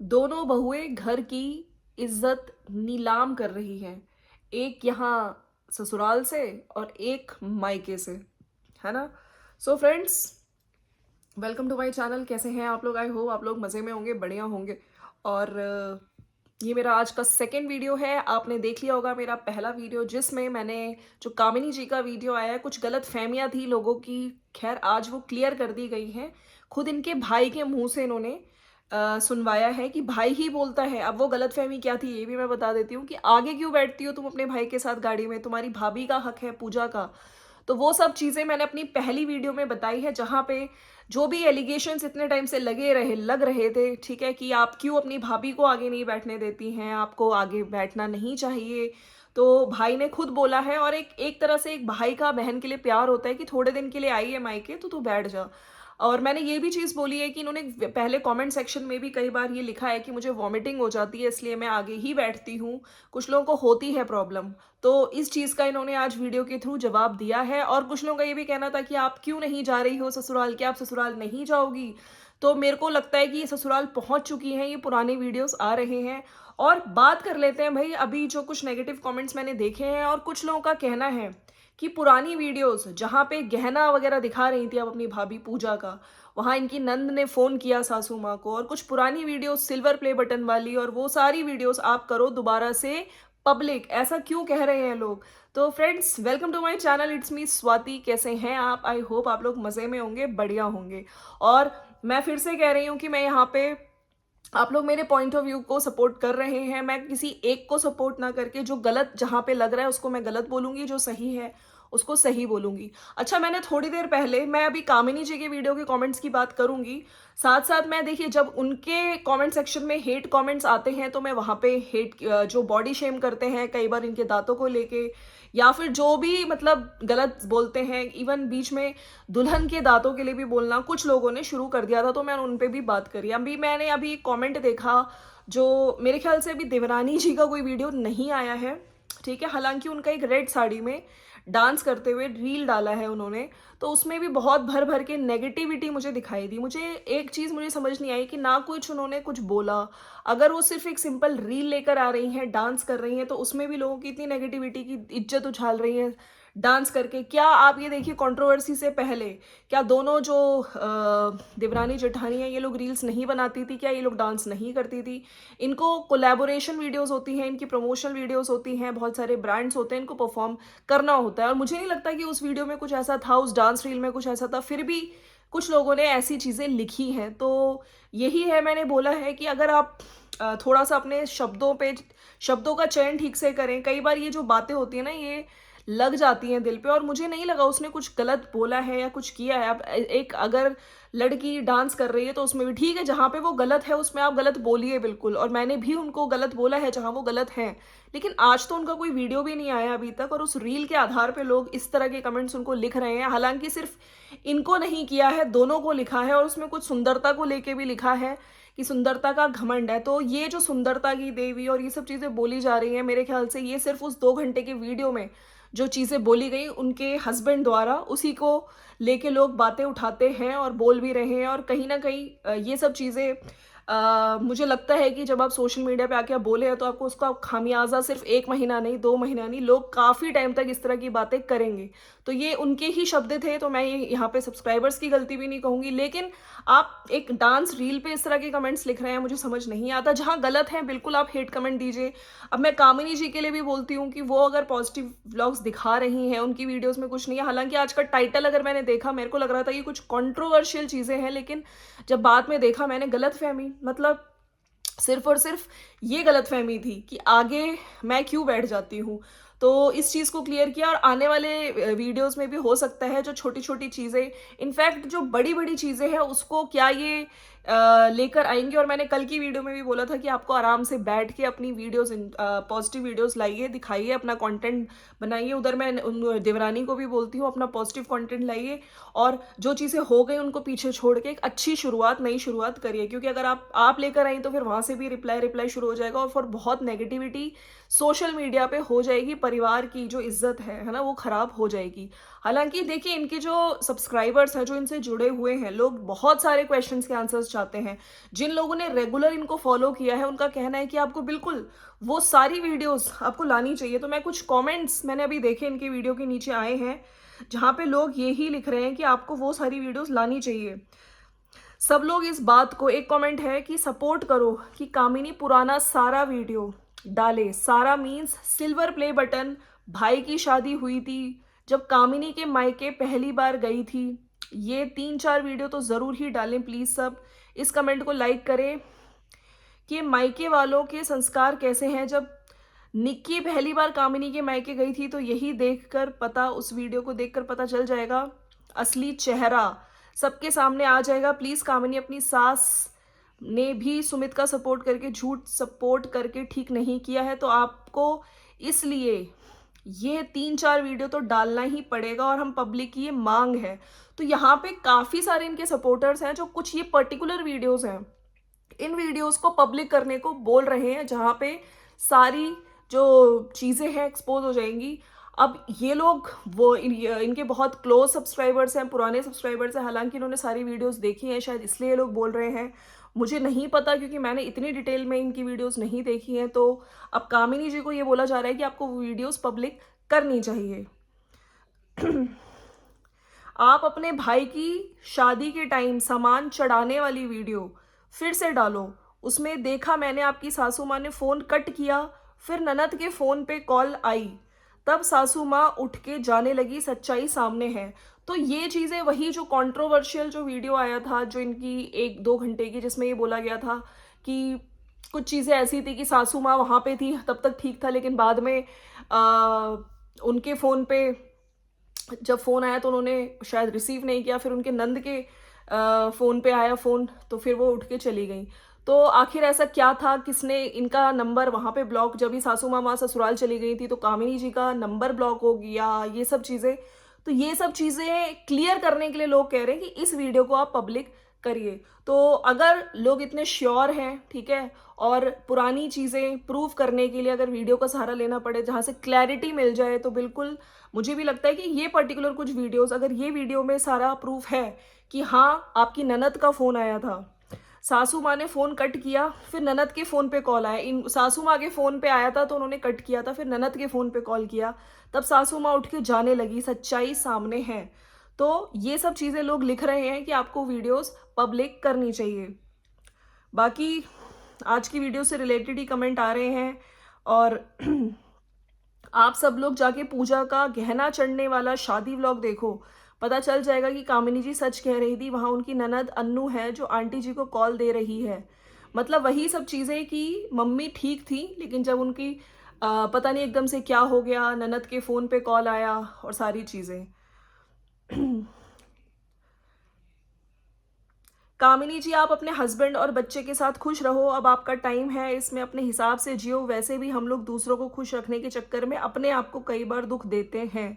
दोनों बहुएं घर की इज्जत नीलाम कर रही हैं। एक यहाँ ससुराल से और एक मायके से, है ना। So friends, welcome to my channel. कैसे हैं आप लोग? आई होप आप लोग मज़े में होंगे, बढ़िया होंगे। और ये मेरा आज का सेकंड वीडियो है। आपने देख लिया होगा मेरा पहला वीडियो, जिसमें मैंने जो कामिनी जी का वीडियो आया है, कुछ गलत फहमियाँ थी लोगों की, खैर आज वो क्लियर कर दी गई हैं। खुद इनके भाई के मुंह से इन्होंने सुनवाया है कि भाई ही बोलता है। अब वो गलत फहमी क्या थी ये भी मैं बता देती हूँ कि आगे क्यों बैठती हो तुम अपने भाई के साथ गाड़ी में, तुम्हारी भाभी का हक है पूजा का। तो वो सब चीज़ें मैंने अपनी पहली वीडियो में बताई है, जहाँ पे जो भी एलिगेशंस इतने टाइम से लग रहे थे, ठीक है, कि आप क्यों अपनी भाभी को आगे नहीं बैठने देती हैं, आपको आगे बैठना नहीं चाहिए। तो भाई ने खुद बोला है, और एक एक तरह से एक भाई का बहन के लिए प्यार होता है कि थोड़े दिन के लिए आई है मायके तो तू बैठ जा। और मैंने ये भी चीज़ बोली है कि इन्होंने पहले कमेंट सेक्शन में भी कई बार ये लिखा है कि मुझे वॉमिटिंग हो जाती है इसलिए मैं आगे ही बैठती हूँ, कुछ लोगों को होती है प्रॉब्लम। तो इस चीज़ का इन्होंने आज वीडियो के थ्रू जवाब दिया है। और कुछ लोगों का ये भी कहना था कि आप क्यों नहीं जा रही हो ससुराल, क्या आप ससुराल नहीं जाओगी? तो मेरे को लगता है कि ये ससुराल पहुंच चुकी हैं, ये पुराने वीडियोस आ रहे हैं। और बात कर लेते हैं भाई, अभी जो कुछ नेगेटिव कमेंट्स मैंने देखे हैं, और कुछ लोगों का कहना है कि पुरानी वीडियोस जहाँ पे गहना वगैरह दिखा रही थी अब अपनी भाभी पूजा का, वहाँ इनकी नंद ने फ़ोन किया सासू माँ को, और कुछ पुरानी वीडियोस सिल्वर प्ले बटन वाली, और वो सारी वीडियोस आप करो दोबारा से पब्लिक, ऐसा क्यों कह रहे हैं लोग? तो friends, welcome to my channel, it's me Swati. कैसे हैं आप? आई होप आप लोग मज़े में होंगे, बढ़िया होंगे। और मैं फिर से कह रही हूँ कि मैं यहाँ पे, आप लोग मेरे पॉइंट ऑफ व्यू को सपोर्ट कर रहे हैं, मैं किसी एक को सपोर्ट ना करके, जो गलत जहाँ पे लग रहा है उसको मैं गलत बोलूंगी, जो सही है उसको सही बोलूंगी। अच्छा, मैंने थोड़ी देर पहले, मैं अभी कामिनी जी के वीडियो के कमेंट्स की बात करूंगी, साथ साथ मैं, देखिए, जब उनके कमेंट सेक्शन में हेट कमेंट्स आते हैं तो मैं वहाँ पे हेट, जो बॉडी शेम करते हैं कई बार इनके दांतों को लेके, या फिर जो भी मतलब गलत बोलते हैं, इवन बीच में दुल्हन के दांतों के लिए भी बोलना कुछ लोगों ने शुरू कर दिया था, तो मैंने उन पे भी बात करी। मैंने अभी एक कमेंट देखा, जो मेरे ख्याल से अभी देवरानी जी का कोई वीडियो नहीं आया है, ठीक है, हालांकि उनका एक रेड साड़ी में डांस करते हुए रील डाला है उन्होंने, तो उसमें भी बहुत भर भर के नेगेटिविटी मुझे दिखाई दी। मुझे एक चीज़ मुझे समझ नहीं आई कि ना कुछ उन्होंने कुछ बोला, अगर वो सिर्फ एक सिंपल रील लेकर आ रही हैं, डांस कर रही हैं, तो उसमें भी लोगों की इतनी नेगेटिविटी की इज्जत उछाल रही हैं डांस करके। क्या आप ये देखिए, कंट्रोवर्सी से पहले क्या दोनों जो देवरानी जेठानी है, ये लोग रील्स नहीं बनाती थी? क्या ये लोग डांस नहीं करती थी? इनको कोलैबोरेशन वीडियोस होती हैं, इनकी प्रमोशनल वीडियोस होती हैं, बहुत सारे ब्रांड्स होते हैं, इनको परफॉर्म करना होता है। और मुझे नहीं लगता कि उस वीडियो में कुछ ऐसा था, उस डांस रील में कुछ ऐसा था, फिर भी कुछ लोगों ने ऐसी चीज़ें लिखी हैं। तो यही है, मैंने बोला है कि अगर आप थोड़ा सा अपने शब्दों का चयन ठीक से करें। कई बार ये जो बातें होती है ना, ये लग जाती हैं दिल पे, और मुझे नहीं लगा उसने कुछ गलत बोला है या कुछ किया है। अब एक अगर लड़की डांस कर रही है तो उसमें भी ठीक है, जहाँ पे वो गलत है उसमें आप गलत बोलिए बिल्कुल, और मैंने भी उनको गलत बोला है जहाँ वो गलत है। लेकिन आज तो उनका कोई वीडियो भी नहीं आया अभी तक, और उस रील के आधार पे लोग इस तरह के कमेंट्स उनको लिख रहे हैं। हालांकि सिर्फ इनको नहीं किया है, दोनों को लिखा है, और उसमें कुछ सुंदरता को लेके भी लिखा है कि सुंदरता का घमंड है। तो ये जो सुंदरता की देवी और ये सब चीज़ें बोली जा रही हैं, मेरे ख्याल से ये सिर्फ उस 2 घंटे के वीडियो में जो चीज़ें बोली गई उनके हस्बैंड द्वारा, उसी को लेके लोग बातें उठाते हैं और बोल भी रहे हैं। और कहीं ना कहीं ये सब चीज़ें, मुझे लगता है कि जब आप सोशल मीडिया पे आके आप बोले हैं तो आपको उसका खामियाजा सिर्फ 1 महीना नहीं, 2 महीना नहीं, लोग काफ़ी टाइम तक इस तरह की बातें करेंगे। तो ये उनके ही शब्द थे, तो मैं ये यहाँ पे सब्सक्राइबर्स की गलती भी नहीं कहूँगी। लेकिन आप एक डांस रील पे इस तरह के कमेंट्स लिख रहे हैं, मुझे समझ नहीं आता। जहाँ गलत है बिल्कुल आप हेट कमेंट दीजिए। अब मैं कामिनी जी के लिए भी बोलती हूँ कि वो अगर पॉजिटिव व्लॉग्स दिखा रही हैं, उनकी वीडियोस में कुछ नहीं है। हालांकि आज का टाइटल अगर मैंने देखा, मेरे को लग रहा था कि कुछ कंट्रोवर्शियल चीज़ें हैं, लेकिन जब बाद में देखा मैंने, गलत फहमी, मतलब सिर्फ और सिर्फ ये गलतफहमी थी कि आगे मैं क्यों बैठ जाती हूँ। तो इस चीज़ को क्लियर किया, और आने वाले वीडियोस में भी हो सकता है जो छोटी छोटी चीज़ें, इनफैक्ट जो बड़ी बड़ी चीज़ें हैं उसको क्या ये लेकर आएंगे। और मैंने कल की वीडियो में भी बोला था कि आपको आराम से बैठ के अपनी वीडियोस, पॉजिटिव वीडियोस लाइए, दिखाइए, अपना कंटेंट बनाइए। उधर मैं देवरानी को भी बोलती हूँ, अपना पॉजिटिव कंटेंट लाइए, और जो चीज़ें हो गई उनको पीछे छोड़ के एक अच्छी शुरुआत, नई शुरुआत करिए। क्योंकि अगर आप लेकर आई तो फिर वहाँ से भी रिप्लाई शुरू हो जाएगा, और फिर बहुत नेगेटिविटी सोशल मीडिया पे हो जाएगी, परिवार की जो इज्जत है ना, वो खराब हो जाएगी। हालांकि देखिए, इनके जो सब्सक्राइबर्स हैं, जो इनसे जुड़े हुए हैं लोग, बहुत सारे क्वेश्चंस के आंसर्स चाहते हैं। जिन लोगों ने रेगुलर इनको फॉलो किया है, उनका कहना है कि आपको बिल्कुल वो सारी वीडियोस आपको लानी चाहिए। तो मैं कुछ कमेंट्स मैंने अभी देखे इनके वीडियो के नीचे आए हैं, जहां पे लोग यही लिख रहे हैं कि आपको वो सारी वीडियोस लानी चाहिए। सब लोग इस बात को, एक कमेंट है कि सपोर्ट करो कि कामिनी पुराना सारा वीडियो डाले। सारा मीन्स सिल्वर प्ले बटन। भाई की शादी हुई थी जब कामिनी के मायके पहली बार गई थी। ये 3-4 वीडियो तो ज़रूर ही डालें प्लीज़। सब इस कमेंट को लाइक करें कि मायके वालों के संस्कार कैसे हैं। जब निक्की पहली बार कामिनी के मायके गई थी तो यही देखकर पता, उस वीडियो को देखकर पता चल जाएगा, असली चेहरा सबके सामने आ जाएगा। प्लीज कामिनी, अपनी सास ने भी सुमित का सपोर्ट करके, झूठ सपोर्ट करके ठीक नहीं किया है, तो आपको इसलिए ये 3-4 वीडियो तो डालना ही पड़ेगा और हम पब्लिक की ये मांग है। तो यहाँ पे काफी सारे इनके सपोर्टर्स हैं जो कुछ ये पर्टिकुलर वीडियोस हैं, इन वीडियोस को पब्लिक करने को बोल रहे हैं, जहाँ पे सारी जो चीज़ें हैं एक्सपोज हो जाएंगी। अब ये लोग वो इनके बहुत क्लोज सब्सक्राइबर्स हैं, पुराने सब्सक्राइबर्स हैं, हालांकि इन्होंने सारी वीडियोस देखी हैं, शायद इसलिए ये लोग बोल रहे हैं। मुझे नहीं पता, क्योंकि मैंने इतनी डिटेल में इनकी वीडियोस नहीं देखी हैं। तो अब कामिनी जी को ये बोला जा रहा है कि आपको वीडियोस पब्लिक करनी चाहिए। आप अपने भाई की शादी के टाइम सामान चढ़ाने वाली वीडियो फिर से डालो। उसमें देखा मैंने आपकी सासू माँ ने फ़ोन कट किया, फिर ननद के फ़ोन पे कॉल आई, तब सासू माँ उठ के जाने लगी, सच्चाई सामने है। तो ये चीज़ें वही जो कंट्रोवर्शियल जो वीडियो आया था, जो इनकी 1-2 घंटे की, जिसमें ये बोला गया था कि कुछ चीज़ें ऐसी थी कि सासू माँ वहाँ पे थी तब तक ठीक था, लेकिन बाद में उनके फ़ोन पे जब फ़ोन आया तो उन्होंने शायद रिसीव नहीं किया, फिर उनके नंद के फ़ोन पे आया फ़ोन, तो फिर वो उठ के चली गई। तो आखिर ऐसा क्या था, किसने इनका नंबर वहाँ पे ब्लॉक, जब ही सासू माँ ससुराल चली गई थी तो कामिनी जी का नंबर ब्लॉक हो गया, ये सब चीज़ें। तो ये सब चीज़ें क्लियर करने के लिए लोग कह रहे हैं कि इस वीडियो को आप पब्लिक करिए। तो अगर लोग इतने श्योर हैं, ठीक है, और पुरानी चीज़ें प्रूव करने के लिए अगर वीडियो का सहारा लेना पड़े जहाँ से क्लैरिटी मिल जाए, तो बिल्कुल मुझे भी लगता है कि ये पर्टिकुलर कुछ वीडियोस, अगर ये वीडियो में सारा प्रूफ है कि हाँ आपकी ननद का फ़ोन आया था, सासू माँ ने फ़ोन कट किया, फिर ननद के फ़ोन पे कॉल आया, इन सासू माँ के फ़ोन पे आया था तो उन्होंने कट किया था, फिर ननद के फ़ोन पे कॉल किया, तब सासू माँ उठ के जाने लगी, सच्चाई सामने है। तो ये सब चीज़ें लोग लिख रहे हैं कि आपको वीडियोस पब्लिक करनी चाहिए। बाकी आज की वीडियो से रिलेटेड ही कमेंट आ रहे हैं। और आप सब लोग जाके पूजा का गहना चढ़ने वाला शादी व्लॉग देखो, पता चल जाएगा कि कामिनी जी सच कह रही थी। वहाँ उनकी ननद अन्नू है जो आंटी जी को कॉल दे रही है। मतलब वही सब चीज़ें कि मम्मी ठीक थी, लेकिन जब उनकी पता नहीं एकदम से क्या हो गया, ननद के फ़ोन पे कॉल आया और सारी चीज़ें। कामिनी जी, आप अपने हस्बैंड और बच्चे के साथ खुश रहो, अब आपका टाइम है, इसमें अपने हिसाब से जियो। वैसे भी हम लोग दूसरों को खुश रखने के चक्कर में अपने आप को कई बार दुख देते हैं।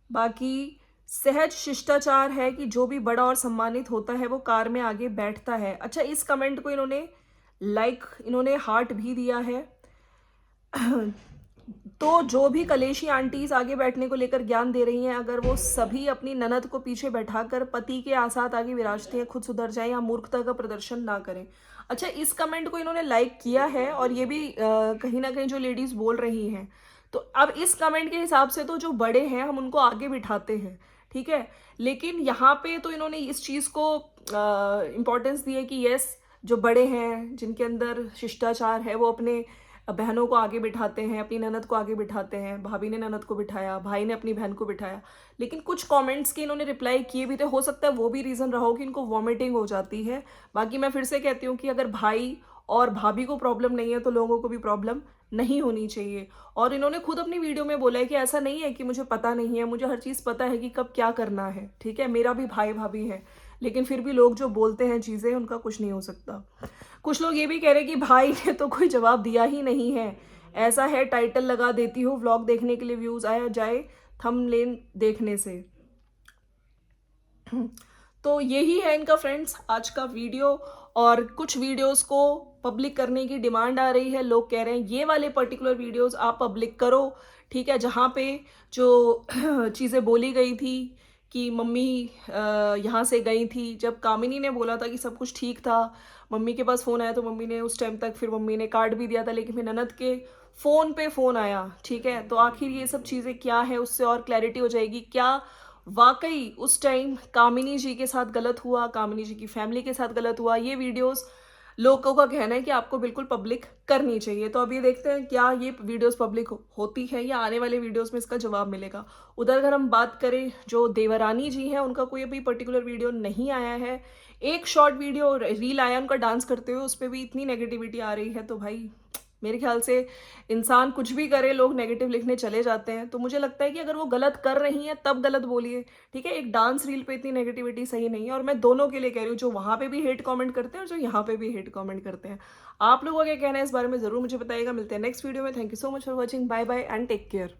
बाकी सहज शिष्टाचार है कि जो भी बड़ा और सम्मानित होता है वो कार में आगे बैठता है। अच्छा, इस कमेंट को इन्होंने लाइक, इन्होंने हार्ट भी दिया है। तो जो भी कलेशी आंटीज आगे बैठने को लेकर ज्ञान दे रही हैं, अगर वो सभी अपनी ननद को पीछे बैठाकर पति के आसात आगे विराजते हैं, खुद सुधर जाएं या मूर्खता का प्रदर्शन ना करें। अच्छा, इस कमेंट को इन्होंने लाइक किया है, और ये भी कहीं ना कहीं जो लेडीज बोल रही हैं, तो अब इस कमेंट के हिसाब से तो जो बड़े हैं हम उनको आगे बिठाते हैं, ठीक है। लेकिन यहाँ पे तो इन्होंने इस चीज़ को इम्पोर्टेंस दी है कि यस, जो बड़े हैं, जिनके अंदर शिष्टाचार है, वो अपने बहनों को आगे बिठाते हैं, अपनी ननद को आगे बिठाते हैं। भाभी ने ननद को बिठाया, भाई ने अपनी बहन को बिठाया। लेकिन कुछ कमेंट्स के इन्होंने रिप्लाई किए भी थे, हो सकता है वो भी रीज़न रहा हो कि इनको वॉमिटिंग हो जाती है। बाकी मैं फिर से कहती हूँ कि अगर भाई और भाभी को प्रॉब्लम नहीं है तो लोगों को भी प्रॉब्लम नहीं होनी चाहिए। और इन्होंने खुद अपनी वीडियो में बोला है कि ऐसा नहीं है कि मुझे पता नहीं है, मुझे हर चीज़ पता है कि कब क्या करना है, ठीक है। मेरा भी भाई भाभी है, लेकिन फिर भी लोग जो बोलते हैं चीज़ें, उनका कुछ नहीं हो सकता। कुछ लोग ये भी कह रहे हैं कि भाई ने तो कोई जवाब दिया ही नहीं है, ऐसा है टाइटल लगा देती हो, व्लॉग देखने के लिए व्यूज़ आया जाए थंबनेल देखने से। तो यही है इनका फ्रेंड्स आज का वीडियो। और कुछ वीडियोस को पब्लिक करने की डिमांड आ रही है, लोग कह रहे हैं ये वाले पर्टिकुलर वीडियोस आप पब्लिक करो, ठीक है, जहाँ पे जो चीज़ें बोली गई थी कि मम्मी यहाँ से गई थी, जब कामिनी ने बोला था कि सब कुछ ठीक था, मम्मी के पास फ़ोन आया तो मम्मी ने उस टाइम तक फिर मम्मी ने काट भी दिया था, लेकिन फिर ननद के फ़ोन पे फ़ोन आया, ठीक है। तो आखिर ये सब चीज़ें क्या है, उससे और क्लैरिटी हो जाएगी, क्या वाकई उस टाइम कामिनी जी के साथ गलत हुआ, कामिनी जी की फैमिली के साथ गलत हुआ। ये वीडियोस लोगों का कहना है कि आपको बिल्कुल पब्लिक करनी चाहिए। तो अभी देखते हैं क्या ये वीडियोस पब्लिक होती है या आने वाले वीडियोस में इसका जवाब मिलेगा। उधर अगर हम बात करें, जो देवरानी जी हैं उनका कोई अभी पर्टिकुलर वीडियो नहीं आया है। एक शॉर्ट वीडियो रील आया उनका डांस करते हुए, उस पर भी इतनी नेगेटिविटी आ रही है, तो भाई मेरे ख्याल से इंसान कुछ भी करे लोग नेगेटिव लिखने चले जाते हैं। तो मुझे लगता है कि अगर वो गलत कर रही हैं तब गलत बोलिए, ठीक है। एक डांस रील पे इतनी नेगेटिविटी सही नहीं है। और मैं दोनों के लिए कह रही हूँ, जो वहाँ पे भी हेट कमेंट करते हैं और जो यहाँ पे भी हेट कमेंट करते हैं। आप लोगों का क्या कहना है इस बारे में ज़रूर मुझे बताइएगा। मिलते हैं नेक्स्ट वीडियो में। Thank you so much for watching. Bye bye and take care.